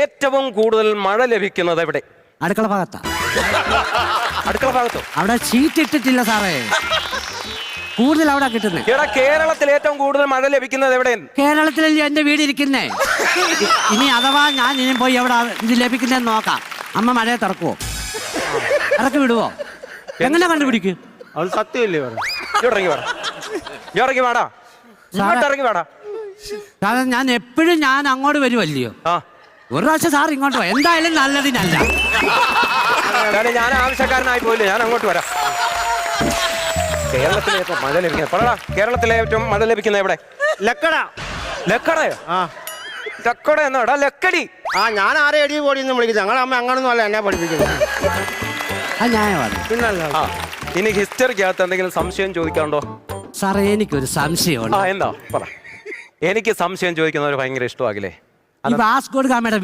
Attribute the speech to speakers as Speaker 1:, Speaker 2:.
Speaker 1: ഏറ്റവും കൂടുതൽ മഴ ലഭിക്കുന്നത് എവിടെ?
Speaker 2: അടുക്കള ഭാഗത്താ.
Speaker 1: അടുക്കള ഭാഗത്തോ?
Speaker 2: അവിടെ ഷീറ്റ് ഇട്ടിട്ടില്ല സാറേ, കൂടുതൽ അവിടെ കിട്ടുന്നത്.
Speaker 1: എടാ, കേരളത്തിൽ ഏറ്റവും കൂടുതൽ മഴ ലഭിക്കുന്നത് എവിടെ?
Speaker 2: കേരളത്തിലല്ലേ എന്റെ വീട് ഇരിക്കുന്നേ. ഇനി അഥവാ ഞാൻ ഇനി പോയി എവിടെ ഇത് ലഭിക്കുന്നതെന്ന് നോക്കാം. അമ്മ മഴയെ തുറക്കുവോ, ഇറക്കി വിടുവോ, എങ്ങനെ കണ്ടുപിടിക്കും?
Speaker 3: അത് സത്യമല്ലേ?
Speaker 1: ഇറങ്ങി വേടാ, ഇറങ്ങി വേടാ, ഇറങ്ങി വേടാ.
Speaker 2: കാരണം ഞാൻ എപ്പോഴും ഞാൻ അങ്ങോട്ട് വരുമല്ലയോ. ഒരു പ്രാവശ്യം സാർ ഇങ്ങോട്ട് പോ, എന്തായാലും നല്ലതിനല്ല.
Speaker 1: ഞാൻ ആവശ്യക്കാരനായി പോയില്ലേ, ഞാൻ അങ്ങോട്ട് വരാം. കേരളത്തിലെ ഏറ്റവും മഴ ലഭിക്കുന്നത് പറടാ. കേരളത്തിലെ ഏറ്റവും മഴ ലഭിക്കുന്നത് എവിടെ?
Speaker 3: ലക്കട.
Speaker 1: ലക്കടയോ? ലക്കട എന്നാടാ? ലക്കടി.
Speaker 3: ഞാൻ ആരെ എടി പോടിയെന്ന് വിളിക്കുന്നത്. ഞങ്ങളെ അമ്മ അങ്ങനൊന്നും അല്ല എന്നെ പഠിപ്പിക്കുന്നത്.
Speaker 2: പിന്നല്ല.
Speaker 1: ഇനി ഹിസ്റ്ററിക്കകത്ത് എന്തെങ്കിലും സംശയം ചോദിക്കാറുണ്ടോ?
Speaker 2: സാറേ, എനിക്കൊരു സംശയമുണ്ട്.
Speaker 1: എന്താ പറ. എനിക്ക് സംശയം ചോദിക്കുന്നവർ ഭയങ്കര ഇഷ്ടമാകില്ലേ?
Speaker 2: ഈ വാസ്കോ ഡ ഗാമയുടെ